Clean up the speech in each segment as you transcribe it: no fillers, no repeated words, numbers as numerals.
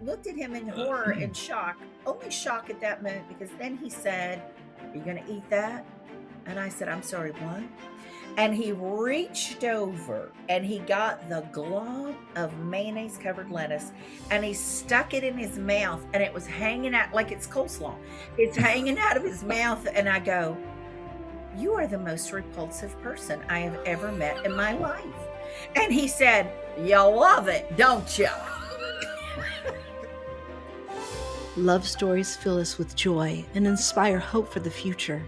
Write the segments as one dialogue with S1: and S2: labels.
S1: looked at him in horror and shock, only shock at that moment, because then he said, "Are you going to eat that?" And I said, "I'm sorry, what?" And he reached over and he got the glob of mayonnaise covered lettuce and he stuck it in his mouth and it was hanging out like it's coleslaw. It's hanging out of his mouth. And I go, "You are the most repulsive person I have ever met in my life." And he said, "You love it, don't you?"
S2: Love stories fill us with joy and inspire hope for the future.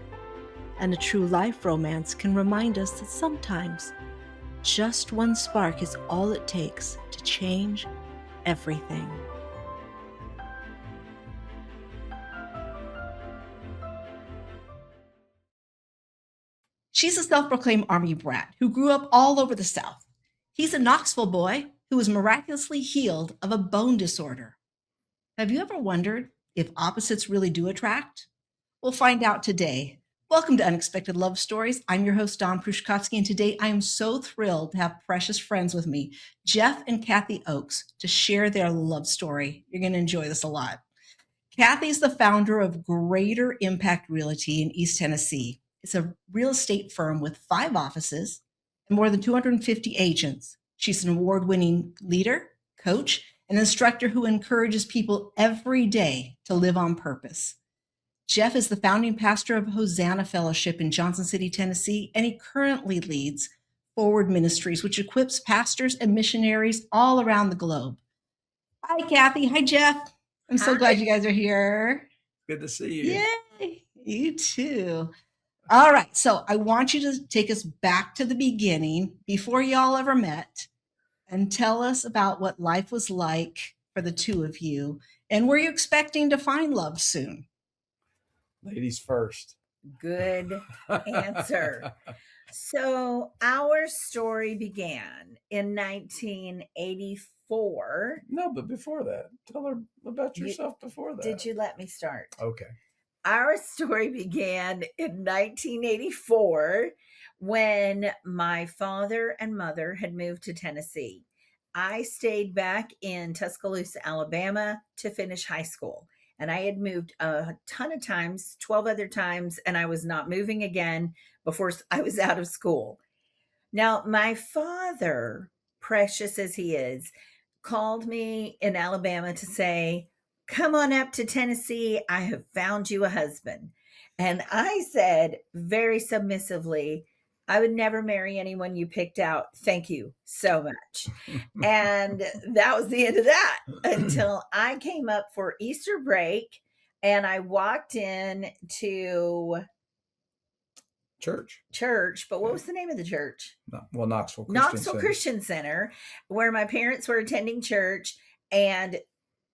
S2: And a true life romance can remind us that sometimes just one spark is all it takes to change everything.
S3: She's a self-proclaimed Army brat who grew up all over the South. He's a Knoxville boy who was miraculously healed of a bone disorder. Have you ever wondered if opposites really do attract? We'll find out today. Welcome to Unexpected Love Stories. I'm your host, Dawn Prushkovsky, and today I am so thrilled to have precious friends with me, Jeff and Kathy Oakes, to share their love story. You're going to enjoy this a lot. Kathy is the founder of Greater Impact Realty in East Tennessee. It's a real estate firm with 5 offices and more than 250 agents. She's an award-winning leader, coach, and instructor who encourages people every day to live on purpose. Jeff is the founding pastor of Hosanna Fellowship in Johnson City, Tennessee, and he currently leads Forward Ministries, which equips pastors and missionaries all around the globe. Hi, Kathy. Hi, Jeff. I'm so glad you guys are here.
S4: Good to see you.
S3: Yay. You too. All right. So I want you to take us back to the beginning before y'all ever met and tell us about what life was like for the two of you. And were you expecting to find love soon?
S4: Ladies first.
S1: Good answer. So our story began in 1984.
S4: No, but before that, tell her about yourself before that.
S1: Did you let me start?
S4: Okay.
S1: Our story began in 1984 when my father and mother had moved to Tennessee. I stayed back in Tuscaloosa, Alabama to finish high school. And I had moved a ton of times, 12 other times, and I was not moving again before I was out of school. Now, my father, precious as he is, called me in Alabama to say, "Come on up to Tennessee. I have found you a husband." And I said very submissively, "I would never marry anyone you picked out. Thank you so much." And that was the end of that until I came up for Easter break and I walked in to church. But what was the name of the church?
S4: Well, Knoxville
S1: Christian Center, where my parents were attending church. And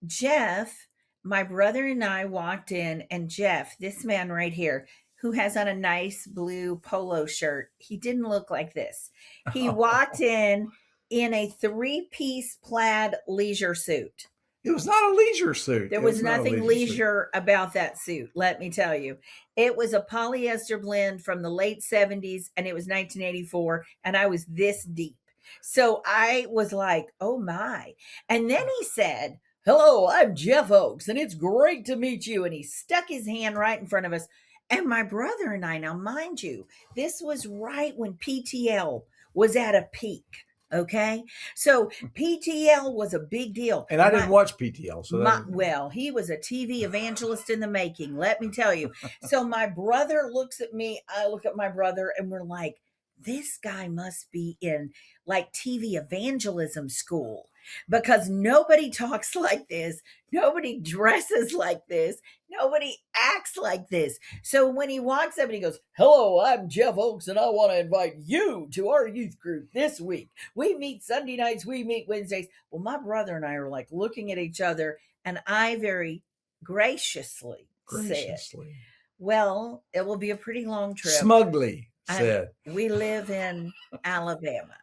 S1: Jeff, my brother, and I walked in, and Jeff, this man right here, who has on a nice blue polo shirt, he didn't look like this. He walked in a 3-piece plaid leisure suit.
S4: It was not a leisure suit.
S1: There was nothing leisure about that suit, let me tell you. It was a polyester blend from the late 70s, and it was 1984, and I was this deep. So I was like, oh my. And then he said, "Hello, I'm Jeff Oakes, and it's great to meet you." And he stuck his hand right in front of us. And my brother and I, now mind you, this was right when PTL was at a peak. Okay. So PTL was a big deal.
S4: And I didn't watch PTL.
S1: Well, he was a TV evangelist in the making, let me tell you. So my brother looks at me, I look at my brother, and we're like, this guy must be in like TV evangelism school, because nobody talks like this. Nobody dresses like this. Nobody acts like this. So when he walks up and he goes, "Hello, I'm Jeff Oakes, and I want to invite you to our youth group this week. We meet Sunday nights, we meet Wednesdays." Well, my brother and I are like looking at each other, and I very graciously said, "Well, it will be a pretty long trip."
S4: Smugly said,
S1: "We live in Alabama."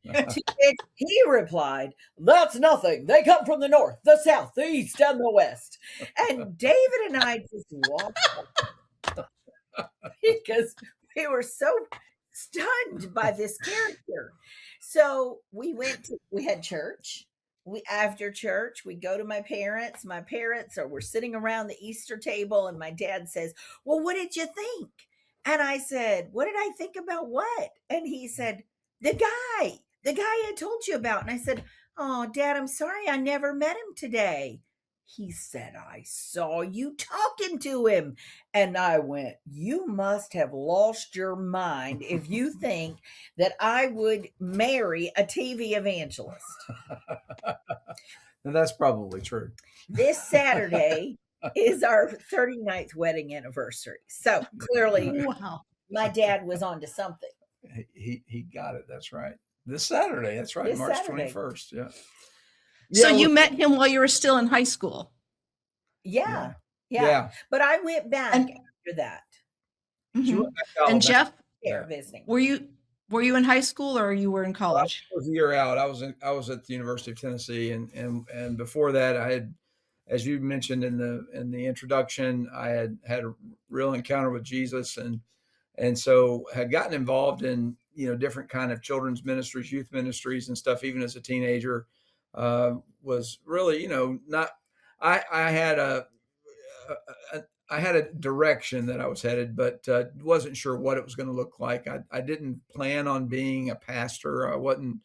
S1: To which he replied, "That's nothing. They come from the north, the south, the east, and the west." And David and I just walked because we were so stunned by this character. So we had church. we after church we go to my parents or we're sitting around the Easter table, and my dad says, well, what did you think? And I said, what did I think about what? And he said, the guy I told you about. And I said, oh, Dad, I'm sorry, I never met him today. He said, I saw you talking to him. And I went, you must have lost your mind if you think that I would marry a TV evangelist.
S4: And that's probably true.
S1: This Saturday is our 39th wedding anniversary. So clearly,
S3: Wow.
S1: my dad was onto something.
S4: He got it. That's right. This Saturday. That's right.
S1: This
S4: March
S1: Saturday.
S4: 21st. Yeah.
S3: So
S4: Yeah,
S3: you met him while you were still in high school.
S1: Yeah.
S4: Yeah.
S1: Yeah. But I went back
S3: And
S1: after that.
S4: She
S3: Mhm.
S4: went back to
S3: And
S4: Alabama.
S3: Jeff,
S1: There
S4: Yeah.
S1: visiting.
S3: were you in high school or you were in college?
S4: I was a year out. I was at the University of Tennessee, and before that, I had, as you mentioned in the introduction, I had a real encounter with Jesus, and so had gotten involved in different kind of children's ministries, youth ministries, and stuff. Even as a teenager, was really not. I had a I had a direction that I was headed, but wasn't sure what it was going to look like. I didn't plan on being a pastor. I wasn't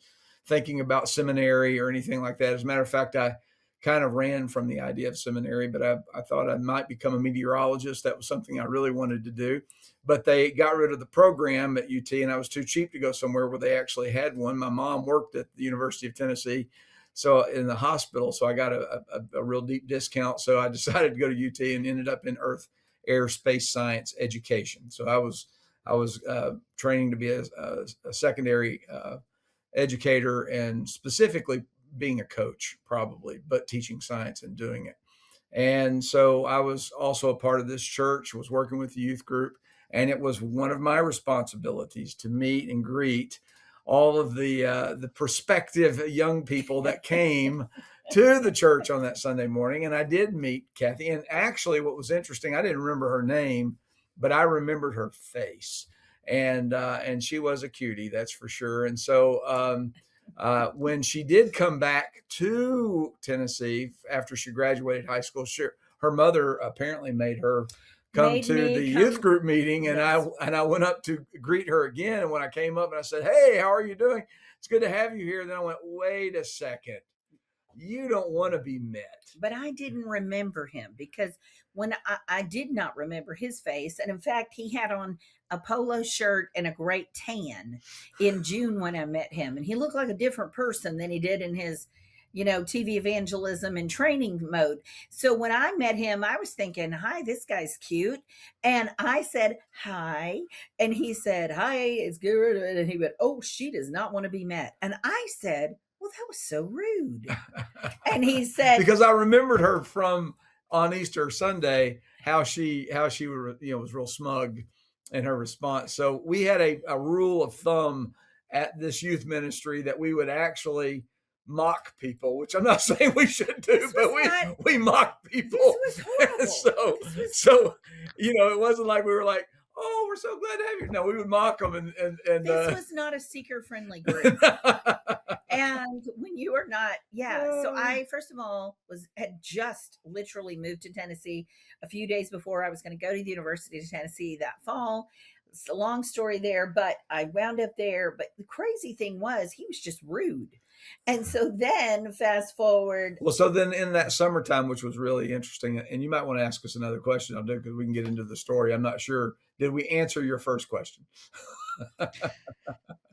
S4: thinking about seminary or anything like that. As a matter of fact, I kind of ran from the idea of seminary, but I thought I might become a meteorologist. That was something I really wanted to do. But they got rid of the program at UT, and I was too cheap to go somewhere where they actually had one. My mom worked at the University of Tennessee, so in the hospital, so I got a real deep discount. So I decided to go to UT and ended up in Earth, Air, Space Science education. So I was training to be a secondary educator, and specifically being a coach, probably, but teaching science and doing it. And so I was also a part of this church, was working with the youth group, and it was one of my responsibilities to meet and greet all of the prospective young people that came to the church on that Sunday morning. And I did meet Kathy. And actually, what was interesting, I didn't remember her name, but I remembered her face. And she was a cutie, that's for sure. And so when she did come back to Tennessee after she graduated high school, her mother apparently made her come
S1: Made
S4: to
S1: me
S4: the
S1: come.
S4: youth group meeting, and
S1: Yes.
S4: I went up to greet her again. And when I came up and I said, "Hey, how are you doing? It's good to have you here." Then I went, "Wait a second, you don't want to be met."
S1: But I didn't remember him because when I did not remember his face. And in fact, he had on a polo shirt and a great tan in June when I met him. And he looked like a different person than he did in his, TV evangelism and training mode. So when I met him, I was thinking, hi, this guy's cute. And I said, hi. And he said, hi, it's good. And he went, oh, she does not want to be met. And I said, well, that was so rude. And he said,
S4: Because I remembered her from on Easter Sunday, how she was real smug in her response. So we had a rule of thumb at this youth ministry that we would actually mock people, which I'm not saying we should do,
S1: This
S4: but
S1: was not-
S4: we mock people.
S1: this was horrible.
S4: So
S1: This was-
S4: it wasn't like we were like, oh, we're so glad to have you. No, we would mock them and
S1: this was not a seeker friendly group. And when you are not, so I first of all had just literally moved to Tennessee a few days before I was going to go to the University of Tennessee that fall. It's a long story there, but I wound up there. But the crazy thing was he was just rude. And so then fast forward.
S4: Well, so then in that summertime, which was really interesting, and you might want to ask us another question, I'll do, because we can get into the story. I'm not sure. Did we answer your first question?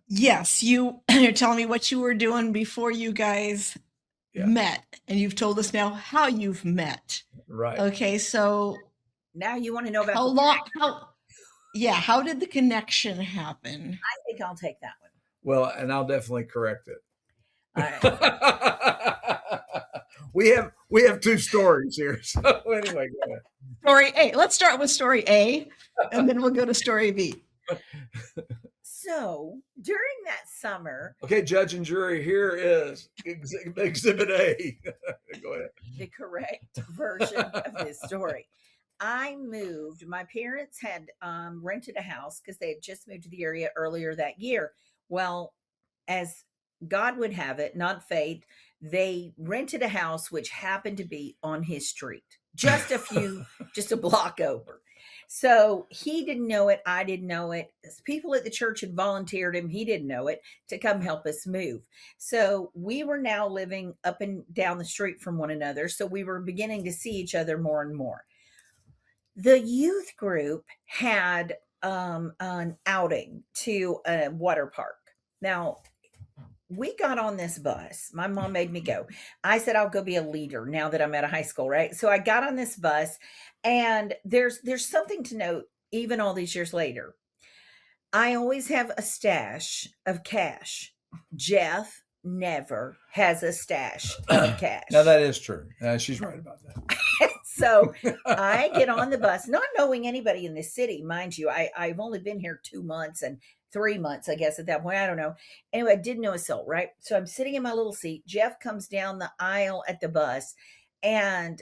S3: Yes, you're telling me what you were doing before you guys
S4: Yeah.
S3: met, and you've told us now how you've met.
S4: Right.
S3: Okay, so
S1: Now you want to know about
S3: how
S1: the
S3: long? How did the connection happen?
S1: I think I'll take that one.
S4: Well, and I'll definitely correct it.
S1: All right.
S4: we have two stories here. So anyway, go ahead.
S3: Story A. Let's start with story A, and then we'll go to story B.
S1: So during that summer,
S4: Okay, judge and jury, here is Exhibit A. Go ahead.
S1: the correct version of this story. I moved. My parents had rented a house because they had just moved to the area earlier that year. Well, as God would have it, not fate, They rented a house which happened to be on his street, just just a block over. So he didn't know it. I didn't know it. People at the church had volunteered him. He didn't know it to come help us move. So we were now living up and down the street from one another. So we were beginning to see each other more and more. The youth group had an outing to a water park. Now, we got on this bus. My mom made me go. I said I'll go be a leader now that I'm at a high school, right? So I got on this bus, and there's something to note even all these years later. I always have a stash of cash. Jeff never has a stash of cash.
S4: Now that is true. She's right about that.
S1: So I get on the bus, not knowing anybody in this city, mind you. I've only been here 2 months and 3 months, I guess, at that point. I don't know. Anyway, I didn't know a soul, right? So I'm sitting in my little seat. Jeff comes down the aisle at the bus, and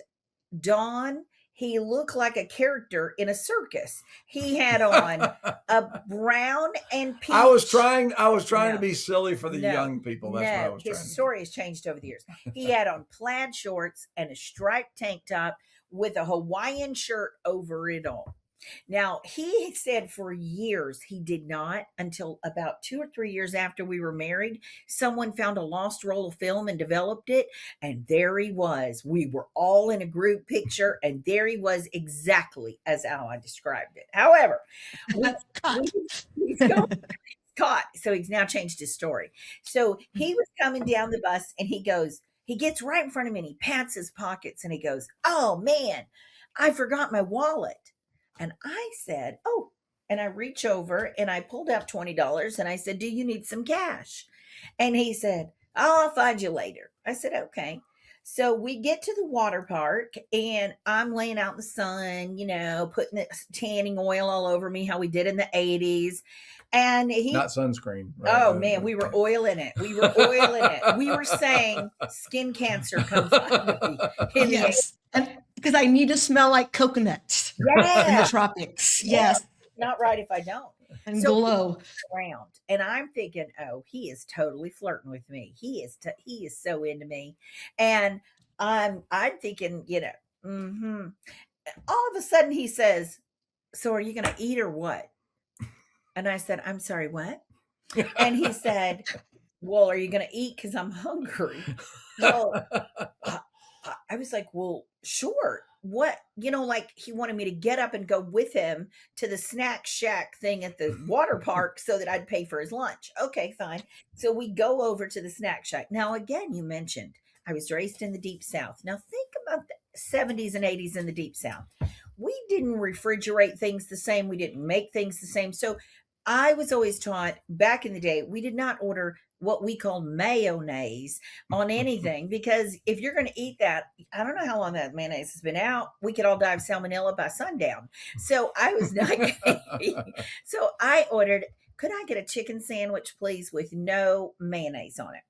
S1: Don, he looked like a character in a circus. He had on a brown and peach.
S4: I was trying to be silly for the young people. That's what I was trying to do.
S1: His story has changed over the years. He had on plaid shorts and a striped tank top with a Hawaiian shirt over it all. Now, he said for years he did not, until about 2 or 3 years after we were married. Someone found a lost roll of film and developed it, and there he was. We were all in a group picture, and there he was, exactly as how I described it. However, he's caught, so he's now changed his story. So he was coming down the bus, and he gets right in front of me, and he pats his pockets, and he goes, "Oh man, I forgot my wallet." And I said, "Oh," and I reach over and I pulled out $20, and I said, "Do you need some cash?" And he said, "Oh, I'll find you later." I said, "Okay." So we get to the water park, and I'm laying out in the sun, putting the tanning oil all over me, how we did in the 80s. And
S4: not sunscreen. Right?
S1: Oh man, we were oiling it. We were saying skin cancer comes on me.
S3: Yes. And because I need to smell like coconuts in the tropics. Yes.
S1: Not right if I don't.
S3: And glow
S1: around. And I'm thinking, oh, he is totally flirting with me. He is so into me. And I'm thinking, all of a sudden he says, "So are you going to eat or what?" And I said, "I'm sorry, what?" And he said, "Well, are you going to eat? Because I'm hungry." Well, I was like, "Well, sure." What, like he wanted me to get up and go with him to the snack shack thing at the water park so that I'd pay for his lunch. Okay, fine. So we go over to the snack shack. Now, again, you mentioned I was raised in the Deep South. Now, think about the 70s and 80s in the Deep South. We didn't refrigerate things the same. We didn't make things the same. So I was always taught back in the day, we did not order what we call mayonnaise on anything, because if you're going to eat that, I don't know how long that mayonnaise has been out. We could all die of salmonella by sundown. So I was not going to eat. So I ordered, "Could I get a chicken sandwich, please, with no mayonnaise on it?"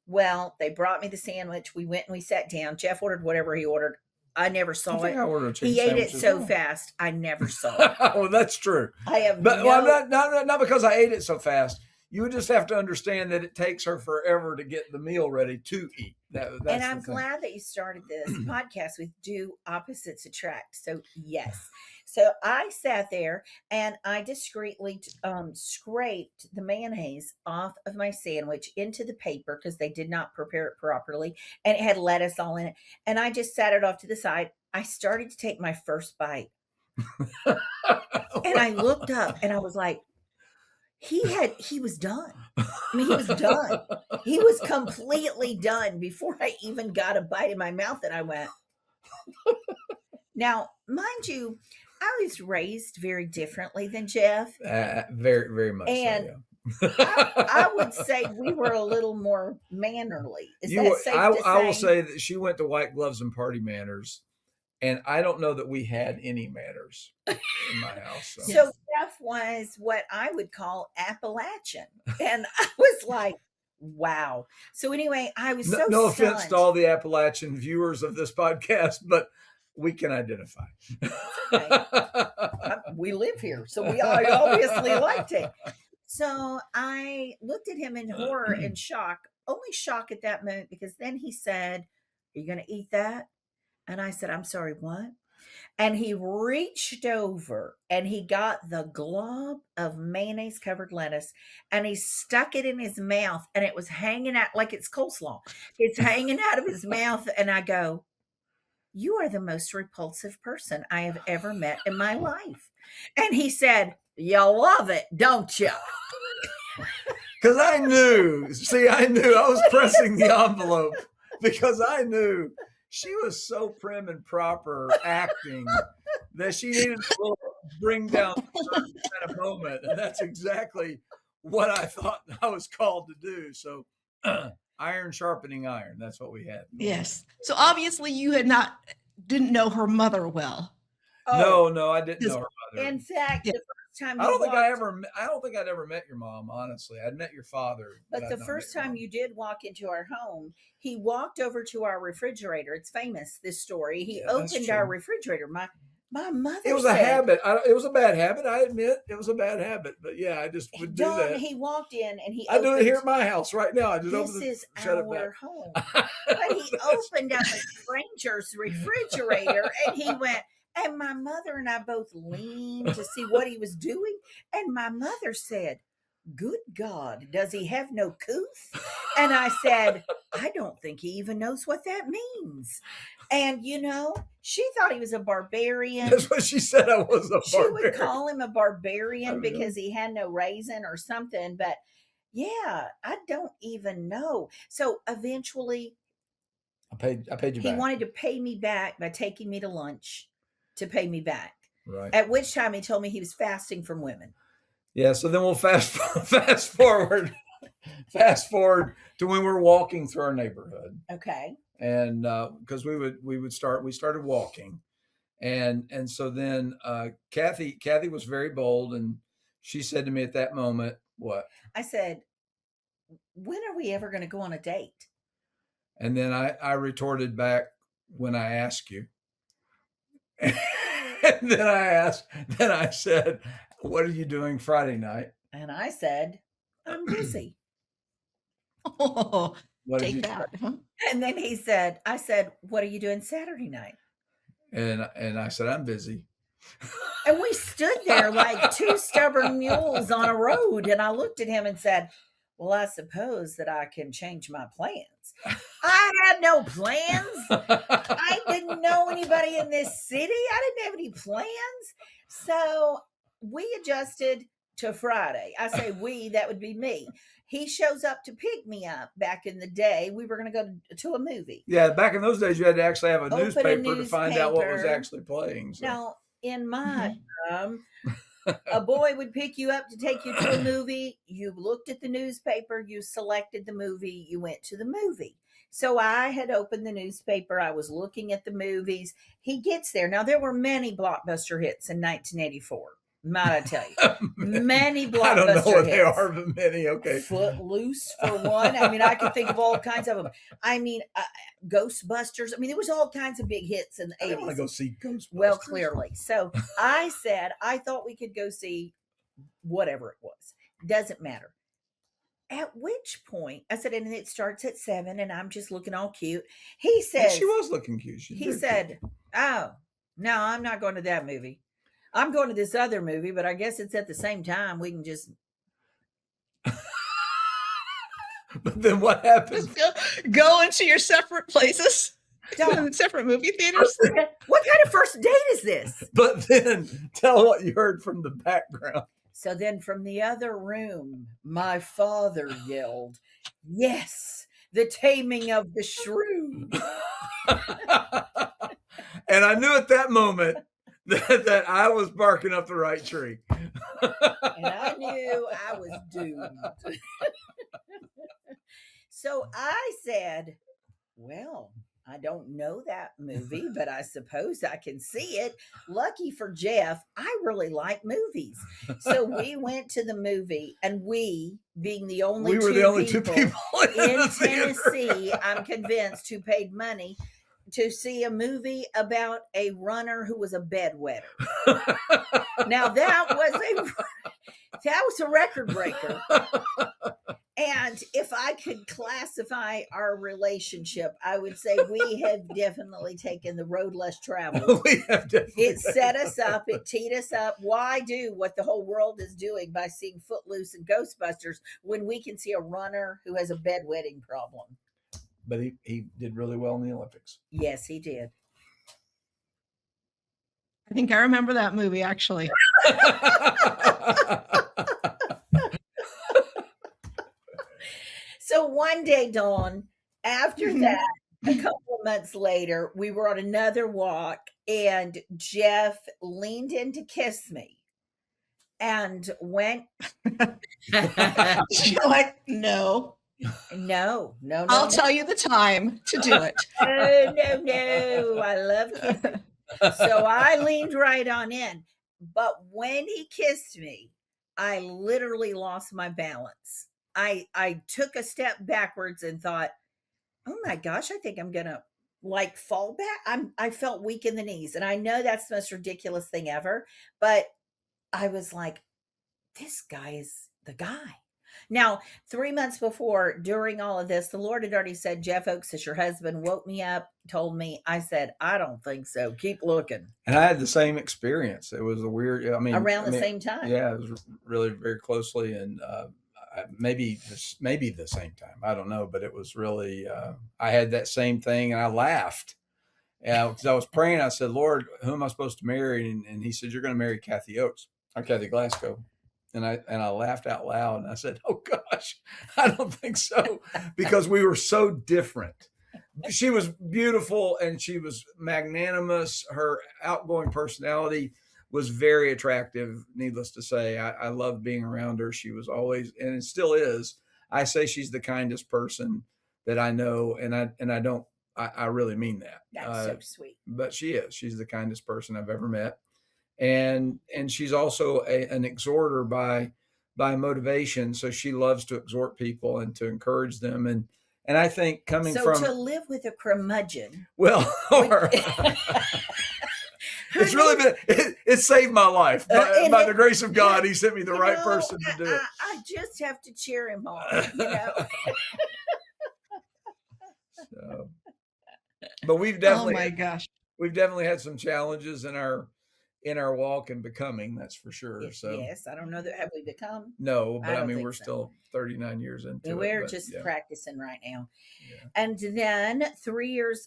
S1: Well, they brought me the sandwich. We went and we sat down. Jeff ordered whatever he ordered. I never saw it. He ate it so fast, I never saw it.
S4: Oh, that's true.
S1: I have
S4: I'm not because I ate it so fast. You would just have to understand that it takes her forever to get the meal ready to eat. That's
S1: and I'm glad that you started this podcast with "Do Opposites Attract." So yes. So I sat there and I discreetly scraped the mayonnaise off of my sandwich into the paper, because they did not prepare it properly, and it had lettuce all in it. And I just sat it off to the side. I started to take my first bite. And I looked up and I was like, he was done. I mean, he was done. He was completely done before I even got a bite in my mouth. And I went, now, mind you, I was raised very differently than Jeff.
S4: Very, very much.
S1: And
S4: so,
S1: yeah. I would say we were a little more mannerly. Is that safe to say?
S4: I will say that she went to white gloves and party manners. And I don't know that we had any manners in my house.
S1: So Jeff was what I would call Appalachian. And I was like, wow. So anyway, I was
S4: no offense to all the Appalachian viewers of this podcast, but we can identify.
S1: Okay. We live here, so I obviously liked it. So I looked at him in horror and shock. only shock at that moment because then he said, "Are you going to eat that?" And I said, "I'm sorry, what?" And he reached over and he got the glob of mayonnaise covered lettuce and he stuck it in his mouth and it was hanging out like it's coleslaw. It's hanging out of his mouth. And I go, "You are the most repulsive person I have ever met in my life." And he said, "You love it, don't you?"
S4: Because I knew, see, I knew I was pressing the envelope because I knew she was so prim and proper acting that she needed a little bring down kind of moment. And that's exactly what I thought I was called to do. So iron sharpening iron. That's what we had.
S3: Yes. So obviously you didn't know her mother well.
S4: No, I didn't know her mother.
S1: In fact,
S3: Yeah.
S1: the first time
S4: I don't think
S1: walked,
S4: I don't think I'd ever met your mom, honestly. I'd met your father.
S1: but
S4: I'd
S1: the
S4: not
S1: first
S4: met your
S1: time
S4: mom.
S1: you did walk into our home, he walked over to our refrigerator. It's famous, this story. He
S4: Yeah, that's
S1: opened our
S4: true.
S1: refrigerator. My mother
S4: It was a
S1: said,
S4: habit. It was a bad habit. I admit it was a bad habit. But yeah, I just would do
S1: Dawn,
S4: that.
S1: he walked in and he
S4: I do it
S1: opened,
S4: here at my house right now. I just
S1: "This
S4: open
S1: is
S4: shut it back.
S1: our home." But he opened up a stranger's refrigerator and he went, and my mother and I both leaned to see what he was doing. And my mother said, "Good God, does he have no couth?" And I said, "I don't think he even knows what that means." And she thought he was a barbarian.
S4: That's what she said. I was a
S1: She would
S4: barbarian.
S1: call him a barbarian
S4: Oh,
S1: because he had no raisin or something. But yeah, I don't even know. So eventually,
S4: I paid you
S1: he
S4: back.
S1: wanted to pay me back by taking me to lunch to pay me back.
S4: Right.
S1: At which time he told me he was fasting from women.
S4: Yeah. So then we'll fast forward to when we're walking through our neighborhood,
S1: Okay.
S4: and because we started walking, and so then Kathy was very bold, and she said to me at that moment, "What?"
S1: I said, "When are we ever going to go on a date?"
S4: And then I retorted back, "When I ask you." And then I said, "What are you doing Friday night?"
S1: And I said, "I'm busy."
S3: Oh,
S4: What did
S3: take
S4: you
S3: that.
S4: say?
S3: Huh?
S1: And then I said, "What are you doing Saturday night?"
S4: And I said, "I'm busy."
S1: And we stood there like two stubborn mules on a road. And I looked at him and said, "Well, I suppose that I can change my plans." I had no plans. I didn't know anybody in this city. I didn't have any plans. So we adjusted to Friday. I say we, that would be me. He shows up to pick me up. Back in the day, we were going to go to a movie.
S4: Yeah, back in those days, you had to actually have a
S1: Open a
S4: newspaper to find out what was
S1: newspaper.
S4: actually playing. So.
S1: Now, in my time, a boy would pick you up to take you to a movie. You looked at the newspaper, you selected the movie, you went to the movie. So I had opened the newspaper. I was looking at the movies. He gets there. Now, there were many blockbuster hits in 1984. Might I tell you? Many blockbuster
S4: I don't know what
S1: hits.
S4: they are, but many. Okay.
S1: Footloose for one. I mean, I could think of all kinds of them. I mean, Ghostbusters. I mean, there was all kinds of big hits in the 80s.
S4: I didn't want to go see Ghostbusters.
S1: Well, clearly. So I said, I thought we could go see whatever it was. Doesn't matter. At which point, I said, and it starts at 7, and I'm just looking all cute. He
S4: And
S1: says,
S4: she was looking cute.
S1: he said, "Oh, no, I'm not going to that movie. I'm going to this other movie, but I guess it's at the same time. We can just."
S4: But then what happened?
S3: Just go into your separate places, separate movie theaters.
S1: What kind of first date is this?
S4: But then tell what you heard from the background.
S1: So then from the other room, my father yelled, "Yes, the taming of the shrew."
S4: And I knew at that moment that I was barking up the right tree.
S1: And I knew I was doomed. So I said, "Well, I don't know that movie, but I suppose I can see it." Lucky for Jeff, I really like movies. So we went to the movie, and we, being the only
S4: We were the only two people
S1: in
S4: the theater.
S1: Tennessee, I'm convinced, who paid money to see a movie about a runner who was a bedwetter. Now that was a record breaker. And if I could classify our relationship, I would say we have definitely taken the road less traveled.
S4: We have definitely
S1: It set us up, it teed us up. Why do what the whole world is doing by seeing Footloose and Ghostbusters when we can see a runner who has a bedwetting problem?
S4: But he did really well in the Olympics.
S1: Yes, he did.
S3: I think I remember that movie actually.
S1: So one day, Dawn, after that, a couple of months later, we were on another walk and Jeff leaned in to kiss me and went,
S3: You're like, no.
S1: no, no, no,
S3: I'll
S1: no,
S3: tell you the time to do it.
S1: no, no, no. I love kissing. So I leaned right on in. But when he kissed me, I literally lost my balance. I took a step backwards and thought, oh my gosh, I think I'm gonna like fall back. I felt weak in the knees. And I know that's the most ridiculous thing ever, but I was like, this guy is the guy. Now, 3 months before, during all of this, the Lord had already said, Jeff Oakes is your husband, woke me up, told me. I said, I don't think so. Keep looking.
S4: And I had the same experience. It was a weird,
S1: Around the same time.
S4: Yeah, it was really very closely. And maybe the same time. I don't know. But it was really, I had that same thing and I laughed. Yeah, because I was praying. I said, Lord, who am I supposed to marry? And he said, you're going to marry Kathy Oakes or Kathy Glasgow. And I laughed out loud and I said, oh gosh, I don't think so, because we were so different. She was beautiful and she was magnanimous. Her outgoing personality was very attractive. Needless to say, I loved being around her. She was always, and it still is. I say she's the kindest person that I know, and I don't. I really mean that.
S1: That's so sweet.
S4: But she is. She's the kindest person I've ever met, and she's also an exhorter by motivation. So she loves to exhort people and to encourage them, and I think coming
S1: So
S4: from
S1: to live with a curmudgeon.
S4: well, or, it's really been it saved my life by the grace of God. He sent me the right person to do it.
S1: I just have to cheer him on, you know.
S4: So, but we've
S3: Oh
S4: definitely
S3: my gosh.
S4: we've definitely had some challenges in our walk and becoming. That's for sure. So
S1: Yes, I don't know that have we become.
S4: no, but I
S1: don't
S4: mean
S1: think
S4: we're
S1: so.
S4: still 39 years into
S1: We're
S4: it. But
S1: just
S4: yeah,
S1: practicing right now.
S4: yeah.
S1: And then 2 years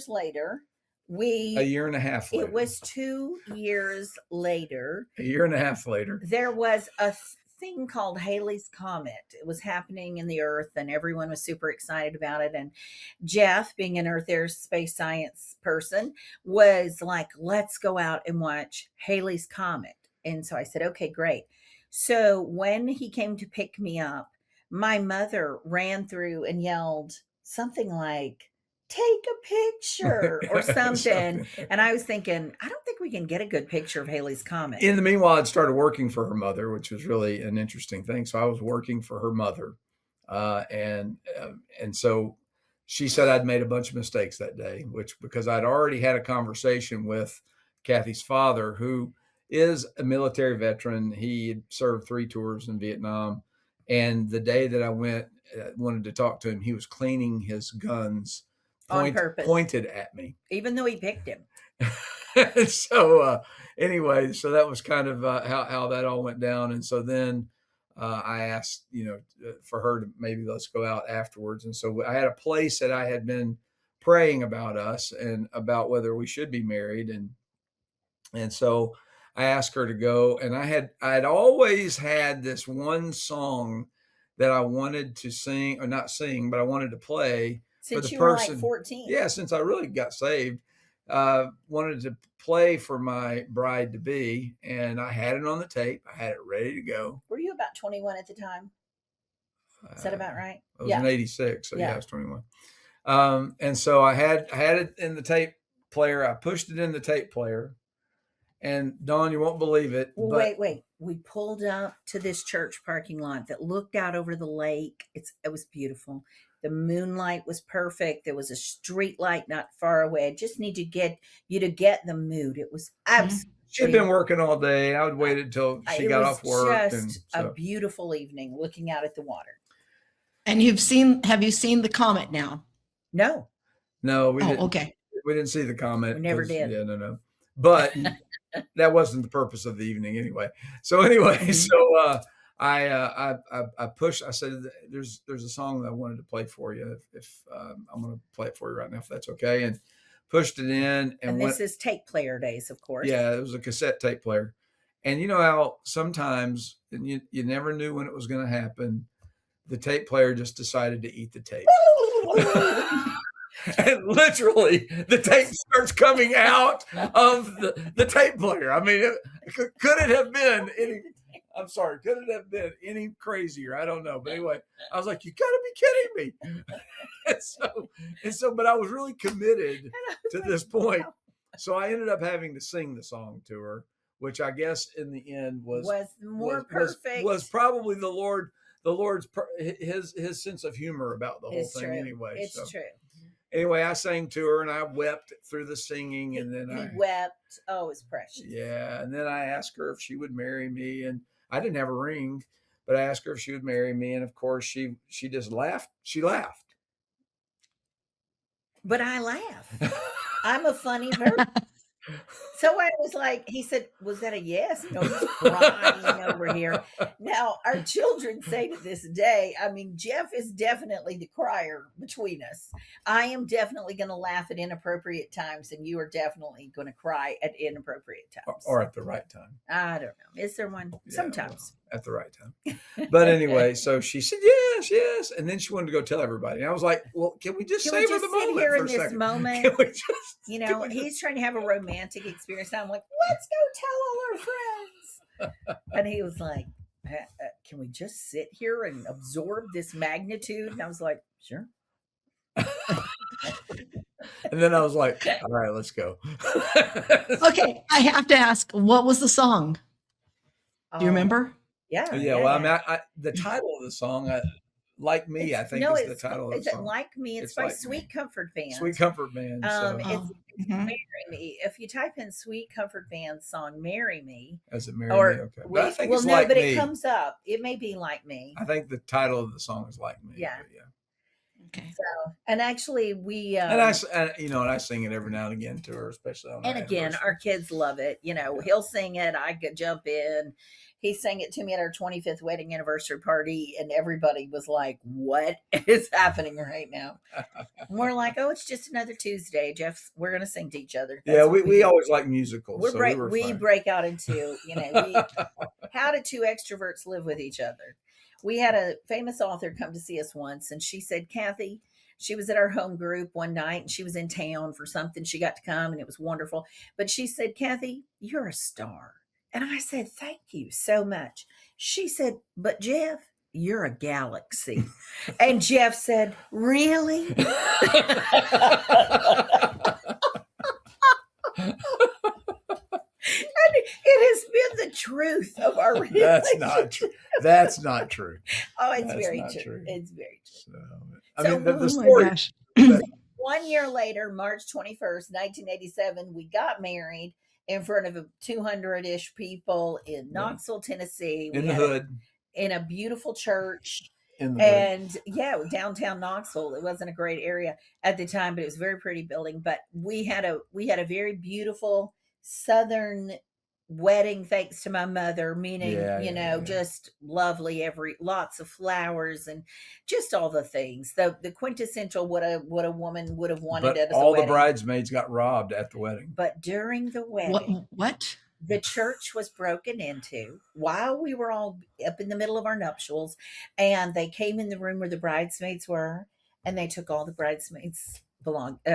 S1: later,
S4: A year and a half later.
S1: it was 2 years later,
S4: A year and a half later.
S1: there was a thing called Halley's Comet. It was happening in the Earth, and everyone was super excited about it. And Jeff, being an Earth Air space science person, was like, let's go out and watch Halley's Comet. And so I said, okay, great. So when he came to pick me up, my mother ran through and yelled something like, take a picture or something. And I was thinking, I don't think we can get a good picture of Halley's Comet.
S4: In the meanwhile, I'd started working for her mother, which was really an interesting thing. So I was working for her mother, and so she said I'd made a bunch of mistakes that day, which because I'd already had a conversation with Kathy's father, who is a military veteran. He had served 3 tours in Vietnam, and the day that I went, wanted to talk to him, he was cleaning his guns,
S1: On purpose.
S4: pointed at me.
S1: Even though he picked him.
S4: So anyway, so that was kind of how that all went down. And so then I asked, for her to maybe let's go out afterwards. And so I had a place that I had been praying about us and about whether we should be married. And so I asked her to go, and I'd always had this one song that I wanted to sing, or not sing, but I wanted to play
S1: Since
S4: for the
S1: you
S4: person.
S1: were like 14.
S4: Yeah, since I really got saved, wanted to play for my bride to be, and I had it on the tape. I had it ready to go.
S1: Were you about 21 at the time? Is that about right?
S4: I was in '86, so yeah, I was 21. And so I had it in the tape player. I pushed it in the tape player, and Dawn, you won't believe it.
S1: Well, wait. We pulled up to this church parking lot that looked out over the lake. It was beautiful. The moonlight was perfect. There was a street light not far away. I just need to get you to get the mood. It was absolutely.
S4: She'd been working all day. I would wait until she got off work.
S1: Just a beautiful evening looking out at the water.
S3: And have you seen the comet now?
S1: No,
S4: No,
S3: Oh, okay.
S4: we didn't see the comment
S1: we never
S4: 'cause
S1: did.
S4: yeah, no. But that wasn't the purpose of the evening anyway. So anyway,
S3: Mhm.
S4: so, I pushed I said, there's a song that I wanted to play for you if, I'm gonna play it for you right now, if that's okay," and pushed it in and
S1: And
S4: went.
S1: this is tape player days, of course.
S4: Yeah, it was a cassette tape player. And you know how sometimes, and you never knew when it was gonna happen, the tape player just decided to eat the tape. And literally the tape starts coming out of the tape player. I mean, could it have been any? I'm sorry, could it have been any crazier? I don't know, but anyway, I was like, "You got to be kidding me!" But I was really committed to this point, so I ended up having to sing the song to her, which I guess in the end
S1: Was more
S4: was
S1: perfect.
S4: probably the Lord's his sense of humor about the whole
S1: It's
S4: thing
S1: true.
S4: anyway.
S1: It's
S4: So
S1: true.
S4: anyway, I sang to her and I wept through the singing, and then
S1: He
S4: I
S1: wept. Oh, it's precious.
S4: yeah, and then I asked her if she would marry me, and I didn't have a ring, but I asked her if she would marry me, and of course she just laughed. She laughed.
S1: But I laugh. I'm a funny person. So I was like, he said, "Was that a yes?" No, he's crying over here. Now, our children say to this day, I mean, Jeff is definitely the crier between us. I am definitely going to laugh at inappropriate times, and you are definitely going to cry at inappropriate times.
S4: Or at the right time.
S1: I don't know. Is there one?
S4: Yeah,
S1: Sometimes.
S4: well, at the right time. But anyway, so she said yes, yes, and then she wanted to go tell everybody. And I was like, "Well, can we just
S1: Can we
S4: savor
S1: just
S4: the
S1: sit
S4: moment
S1: here
S4: for
S1: in
S4: a
S1: this
S4: second?
S1: moment?
S4: Can we just?
S1: You
S4: Can
S1: know,
S4: we just?"
S1: he's trying to have a romantic experience. And I'm like, let's go tell all our friends. And he was like, can we just sit here and absorb this magnitude? And I was like, sure.
S4: And then I was like, "All right, let's go."
S3: Okay, I have to ask, what was the song? Do you
S1: Oh,
S3: remember?
S1: yeah,
S4: Yeah,
S1: yeah,
S4: well, I
S1: yeah.
S4: mean, the title of the song, "Like Me,"
S1: It's
S4: I think
S1: no,
S4: is the title of
S1: is
S4: the
S1: it
S4: song.
S1: like me? It's
S4: It's
S1: by
S4: like me.
S1: Sweet Comfort
S4: Sweet
S1: Band.
S4: Comfort Band. So
S1: It's
S3: Oh, mhm.
S1: Marry Me. If you type in Sweet Comfort Band song "Marry Me,"
S4: as it marry me,
S1: or
S4: okay. But I
S1: we
S4: think
S1: well,
S4: it's
S1: no,
S4: like
S1: but it
S4: me.
S1: comes up. It may be like me.
S4: I think the title of the song is like me.
S1: Yeah.
S4: But yeah.
S3: Okay.
S1: So, and actually, we
S4: And and I sing it every now and again to her, especially on our
S1: and again, our
S4: anniversary.
S1: kids love it. You know,
S4: Yeah.
S1: he'll sing it. I could jump in. He sang it to me at our 25th wedding anniversary party, and everybody was like, "What is happening right now?" And we're like, "Oh, it's just another Tuesday, Jeff. We're gonna sing to each other.
S4: Yeah,
S1: That's what we
S4: we
S1: do.
S4: always like musicals, so we were
S1: We
S4: fine.
S1: break out into we how do two extroverts live with each other? We had a famous author come to see us once, and she said, Kathy, she was at our home group one night and she was in town for something. She got to come and it was wonderful. But she said, Kathy, you're a star. And I said, thank you so much. She said, but Jeff, you're a galaxy. And Jeff said, really? It has been the truth of our relationship.
S4: That's not true. That's not true.
S1: Oh, it's
S4: That's
S1: very
S4: not
S1: true.
S4: true.
S1: It's very true.
S4: So, I
S1: So
S4: mean, the
S3: Oh my
S4: story.
S3: gosh.
S1: 1 year later, March 21st, 1987, we got married in front of 200-ish people in
S4: Yeah.
S1: Knoxville, Tennessee.
S4: In
S1: We
S4: the
S1: had
S4: hood.
S1: in a beautiful church.
S4: In the hood.
S1: And yeah, downtown Knoxville. It wasn't a great area at the time, but it was a very pretty building. But we had a very beautiful Southern wedding, thanks to my mother, meaning,
S4: Yeah, yeah.
S1: just lovely, lots of flowers and just all the things. The quintessential what a woman would have wanted
S4: But
S1: at a
S4: all the
S1: wedding.
S4: bridesmaids got robbed at the wedding.
S1: But during the
S3: What?
S1: wedding,
S3: What?
S1: the church was broken into while we were all up in the middle of our nuptials, and they came in the room where the bridesmaids were, and they took all the bridesmaids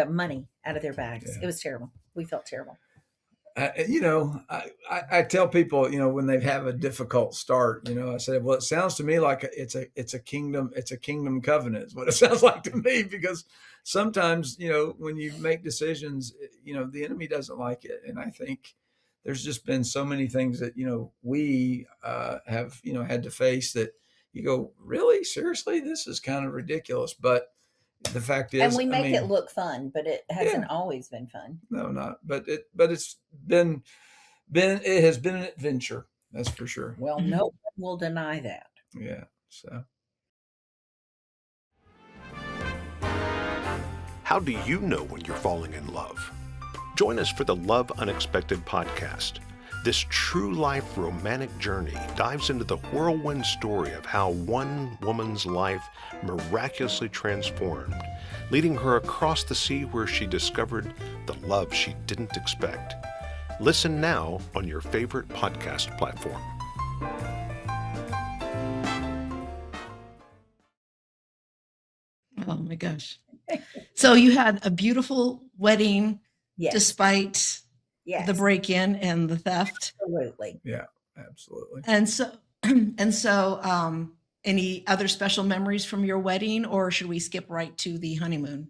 S1: money out of their bags.
S4: Yeah.
S1: It was terrible. We felt terrible.
S4: I tell people, when they have a difficult start, I said, well, it sounds to me like it's a kingdom covenant is what it sounds like to me, because sometimes, when you make decisions, the enemy doesn't like it. And I think there's just been so many things that, we have, had to face that you go, really, seriously, this is kind of ridiculous. But the fact is,
S1: And we
S4: I
S1: make
S4: mean,
S1: it look fun, but it hasn't
S4: yeah,
S1: always been fun.
S4: no, not, but it's it has been an adventure. That's for sure.
S1: Well, no one will deny that.
S4: Yeah. So
S5: How do you know when you're falling in love? Join us for the Love Unexpected podcast. This true life romantic journey dives into the whirlwind story of how one woman's life miraculously transformed, leading her across the sea where she discovered the love she didn't expect. Listen now on your favorite podcast platform.
S3: Oh my gosh. So you had a beautiful wedding
S1: Yes.
S3: despite
S1: Yes.
S3: the break-in and the theft.
S1: Absolutely.
S4: Yeah, absolutely.
S3: And so any other special memories from your wedding, or should we skip right to the honeymoon?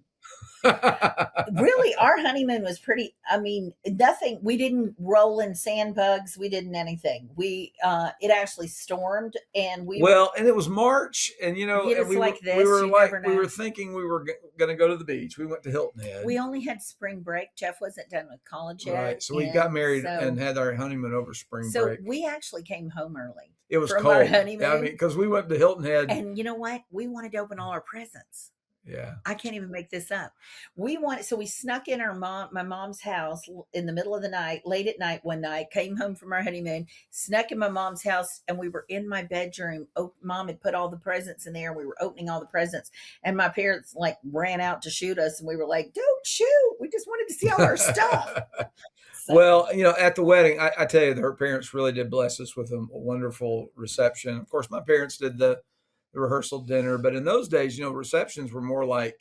S1: Really, our honeymoon was pretty, I mean, nothing, we didn't roll in sand bugs, we didn't anything. It actually stormed, and
S4: Well, and it was March, and
S1: Yeah, it's
S4: and
S1: like
S4: we
S1: this,
S4: were
S1: you
S4: like
S1: never
S4: we
S1: know.
S4: were thinking we were going to go to the beach. We went to Hilton Head.
S1: we only had spring break. Jeff wasn't done with college yet.
S4: Right. So we got married
S1: so,
S4: and had our honeymoon over spring
S1: so
S4: break.
S1: we actually came home early.
S4: It was
S1: from
S4: cold.
S1: our honeymoon.
S4: I mean, because we went to Hilton Head.
S1: And you know what? We wanted to open all our presents.
S4: Yeah.
S1: I can't even make this up. So we snuck in my mom's house in the middle of the night, late at night one night, came home from our honeymoon, snuck in my mom's house, and we were in my bedroom. Mom had put all the presents in there, and we were opening all the presents. And my parents like ran out to shoot us, and we were like, "Don't shoot. We just wanted to see all our stuff." So,
S4: Well, at the wedding, I tell you, her parents really did bless us with a wonderful reception. Of course, my parents did the rehearsal dinner, but in those days, receptions were more like,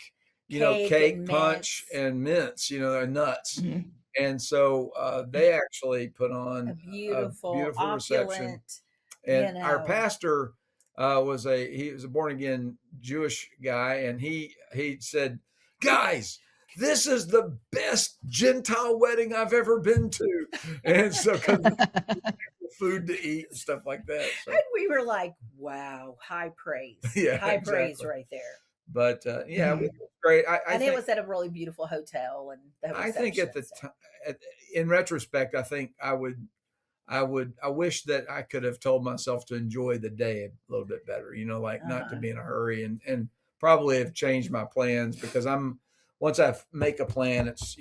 S4: cake,
S1: and
S4: punch,
S1: mints.
S4: and mints, and nuts.
S3: Mhm.
S4: And so they actually put on
S1: A beautiful
S4: reception.
S1: opulent,
S4: And our pastor he was a born again Jewish guy, and he said, "Guys, this is the best Gentile wedding I've ever been to," and so because food to eat and stuff like that. So,
S1: and we were like, "Wow, high praise,
S4: yeah,
S1: high praise
S4: exactly.
S1: right there."
S4: But yeah,
S3: Mhm.
S4: it was great. I
S1: And
S4: think,
S1: it was at a really beautiful hotel, and the
S4: I think at the
S1: reception
S4: time, in retrospect, I think I wish that I could have told myself to enjoy the day a little bit better, like not to
S1: Uh-huh.
S4: be in a hurry, and probably have changed my plans, because once I make a plan, it's,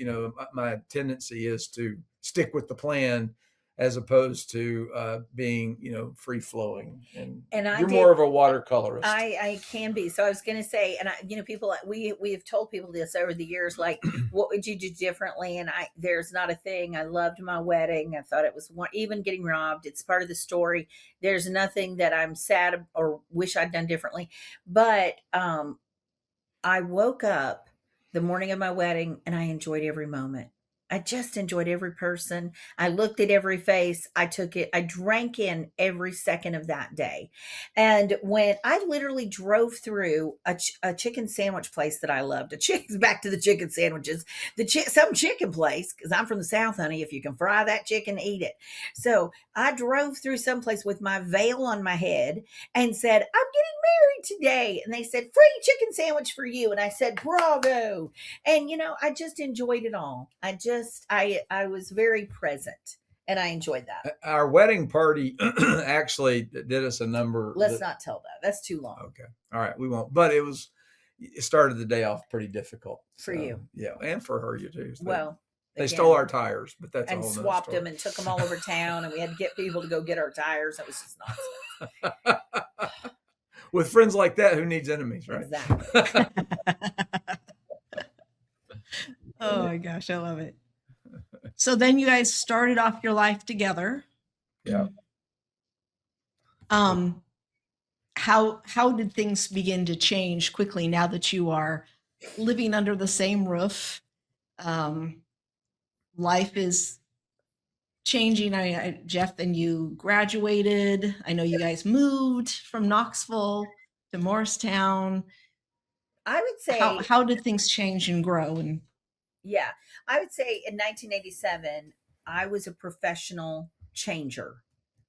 S4: my tendency is to stick with the plan as opposed to being, free flowing. And
S1: And
S4: you're more of a watercolorist.
S1: I can be. So I was going to say, and people, we have told people this over the years, like, what would you do differently? And there's not a thing. I loved my wedding. I thought it was even getting robbed. It's part of the story. There's nothing that I'm sad or wish I'd done differently. But I woke up the morning of my wedding, and I enjoyed every moment. I just enjoyed every person. I looked at every face. I took it. I drank in every second of that day. And when I literally drove through a chicken sandwich place that I loved, back to the chicken sandwiches, some chicken place, because I'm from the South, honey. If you can fry that chicken, eat it. So I drove through someplace with my veil on my head and said, "I'm getting married today." And they said, "Free chicken sandwich for you." And I said, "Bravo." And I just enjoyed it all. I was very present, and I enjoyed that.
S4: Our wedding party actually did us a number.
S1: Let's not tell that. That's too long.
S4: Okay. All right. We won't. But it started the day off pretty difficult.
S1: For you.
S4: Yeah. And for her, you too.
S1: Well,
S4: they
S1: again,
S4: stole our tires, but that's a
S1: and
S4: whole nother
S1: swapped
S4: story.
S1: them and took them all over town, and we had to get people to go get our tires. That was just nonsense.
S4: With friends like that, who needs enemies, right?
S1: Exactly.
S3: Oh my gosh, I love it. So then you guys started off your life together.
S4: Yeah.
S3: How did things begin to change quickly now that you are living under the same roof? Life is changing. Jeff and you graduated. I know you guys moved from Knoxville to Morristown.
S1: I would say,
S3: how did things change and grow? And
S1: yeah, I would say in 1987, I was a professional changer,